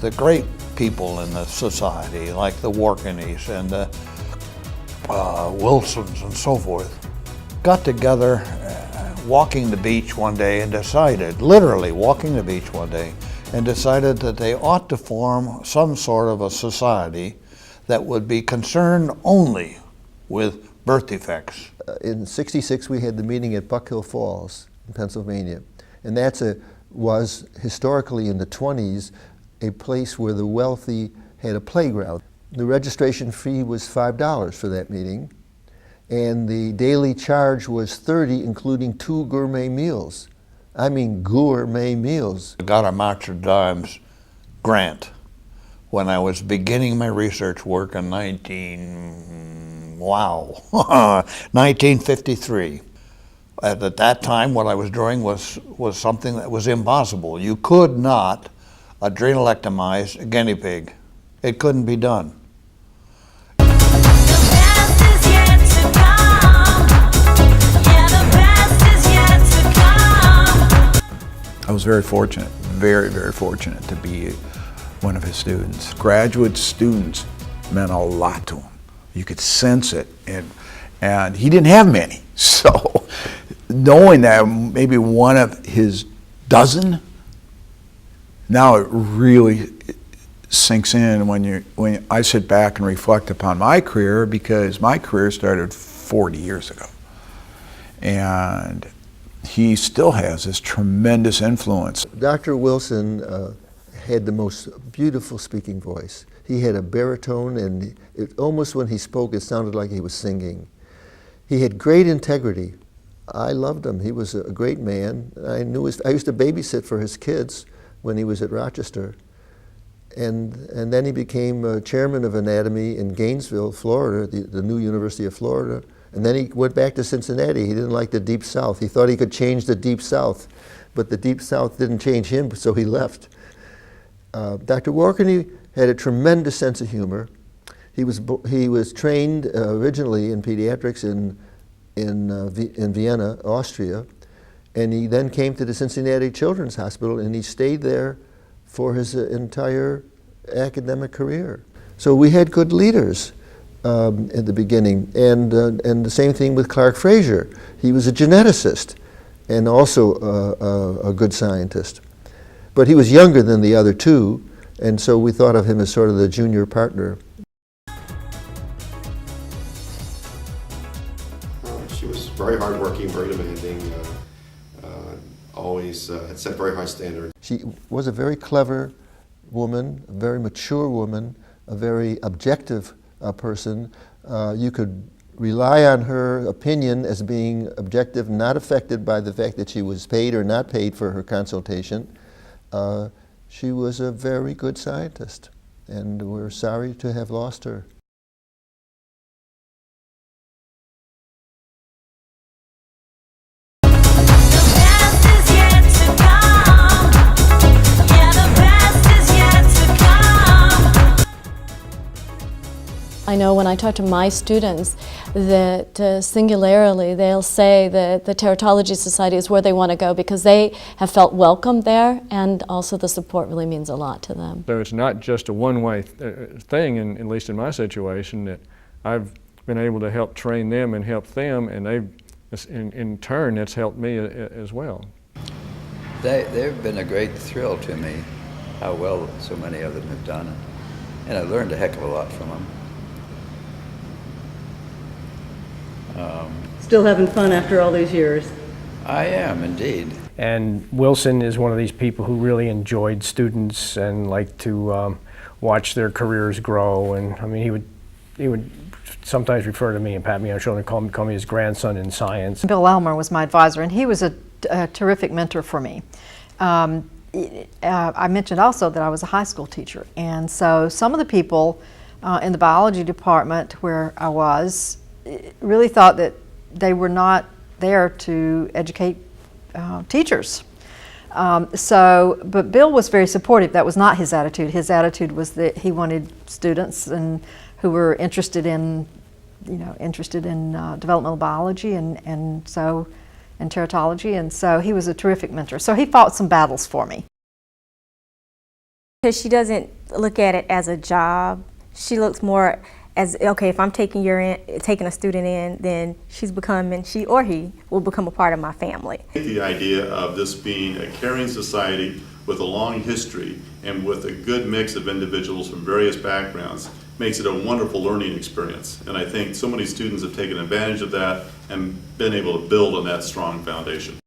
the great people in the society, like the Warkenys and the Wilsons and so forth, got together walking the beach one day and decided, literally walking the beach one day, and decided that they ought to form some sort of a society that would be concerned only with birth defects. In '66 we had the meeting at Buck Hill Falls in Pennsylvania, and was historically in the 20s a place where the wealthy had a playground. The registration fee was $5 for that meeting, and the daily charge was $30, including 2 gourmet meals. I mean gourmet meals. I got a March of Dimes grant when I was beginning my research work in 1953. At that time, what I was doing was something that was impossible. You could not adrenalectomize a guinea pig. It couldn't be done. I was very fortunate, very, very fortunate to be one of his students. Graduate students meant a lot to him. You could sense it, and he didn't have many. So knowing that maybe one of his dozen, now it really sinks in when I sit back and reflect upon my career, because my career started 40 years ago. And he still has this tremendous influence. Dr. Wilson had the most beautiful speaking voice. He had a baritone, and almost when he spoke, it sounded like he was singing. He had great integrity. I loved him. He was a great man. I used to babysit for his kids when he was at Rochester. And then he became chairman of anatomy in Gainesville, Florida, the new University of Florida. And then he went back to Cincinnati. He didn't like the Deep South. He thought he could change the Deep South, but the Deep South didn't change him, so he left. Dr. Warkeny had a tremendous sense of humor. He was trained originally in pediatrics in Vienna, Austria, and he then came to the Cincinnati Children's Hospital, and he stayed there for his entire academic career. So we had good leaders at the beginning, and the same thing with Clark Frazier. He was a geneticist and also a good scientist. But he was younger than the other two, and so we thought of him as sort of the junior partner. She was very hardworking, very demanding, always had set very high standards. She was a very clever woman, a very mature woman, a very objective person. You could rely on her opinion as being objective, not affected by the fact that she was paid or not paid for her consultation. She was a very good scientist, and we're sorry to have lost her. I know when I talk to my students that singularly they'll say that the Teratology Society is where they want to go because they have felt welcome there, and also the support really means a lot to them. So it's not just a one-way thing, at least in my situation, that I've been able to help train them and help them, and in turn that's helped me as well. They've been a great thrill to me, how well so many of them have done, and I learned a heck of a lot from them. Still having fun after all these years? I am, indeed. And Wilson is one of these people who really enjoyed students and liked to watch their careers grow. And I mean, he would sometimes refer to me and pat me on the shoulder and call me his grandson in science. Bill Elmer was my advisor, and he was a terrific mentor for me. I mentioned also that I was a high school teacher, and so some of the people in the biology department where I was really thought that they were not there to educate teachers. But Bill was very supportive. That was not his attitude. His attitude was that he wanted students and who were interested in developmental biology and teratology, and so he was a terrific mentor. So he fought some battles for me. Because she doesn't look at it as a job. She looks more as, okay, if I'm taking a student in, then she or he will become a part of my family. The idea of this being a caring society with a long history and with a good mix of individuals from various backgrounds makes it a wonderful learning experience. And I think so many students have taken advantage of that and been able to build on that strong foundation.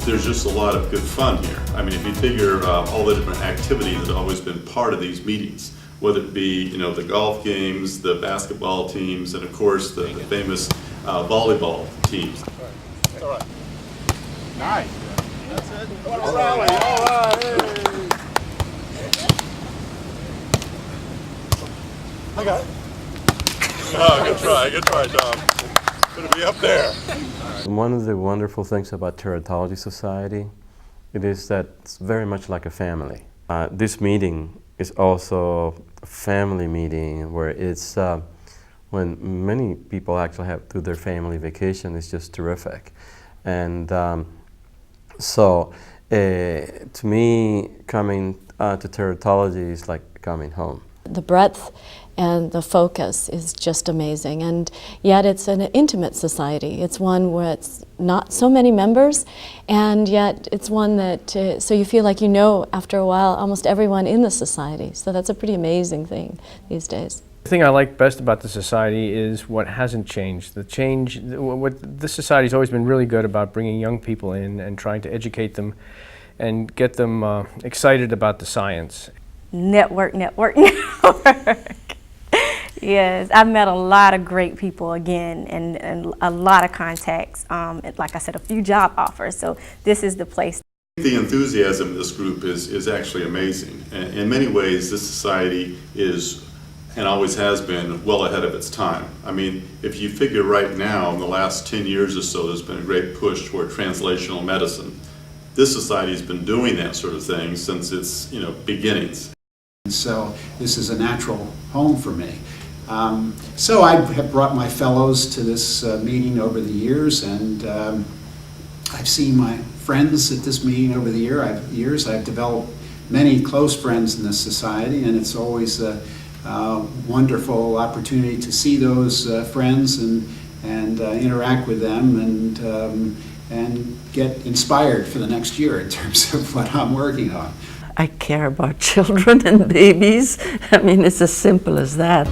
There's just a lot of good fun here. I mean, if you figure all the different activities that have always been part of these meetings, whether it be, the golf games, the basketball teams, and of course the famous volleyball teams. All right. Nice. That's it. All right. I got it. Oh, good try, Tom. Gonna be up there. One of the wonderful things about Teratology Society, it is that it's very much like a family. This meeting is also a family meeting where it's when many people actually have to their family vacation. It's just terrific. And so to me, coming to Teratology is like coming home. The breadth and the focus is just amazing, and yet it's an intimate society. It's one where it's not so many members, and yet it's one that, so you feel like you know after a while almost everyone in the society. So that's a pretty amazing thing these days. The thing I like best about the society is what hasn't changed. What this society's always been really good about bringing young people in and trying to educate them and get them excited about the science. Network. Yes, I've met a lot of great people again, and a lot of contacts. Like I said, a few job offers. So this is the place. The enthusiasm of this group is actually amazing. And in many ways, this society is, and always has been, well ahead of its time. I mean, if you figure right now, in the last 10 years or so, there's been a great push toward translational medicine. This society has been doing that sort of thing since its beginnings. So this is a natural home for me. So I have brought my fellows to this meeting over the years, and I've seen my friends at this meeting over the years. I've developed many close friends in this society, and it's always a wonderful opportunity to see those friends and interact with them and get inspired for the next year in terms of what I'm working on. I care about children and babies. I mean, it's as simple as that.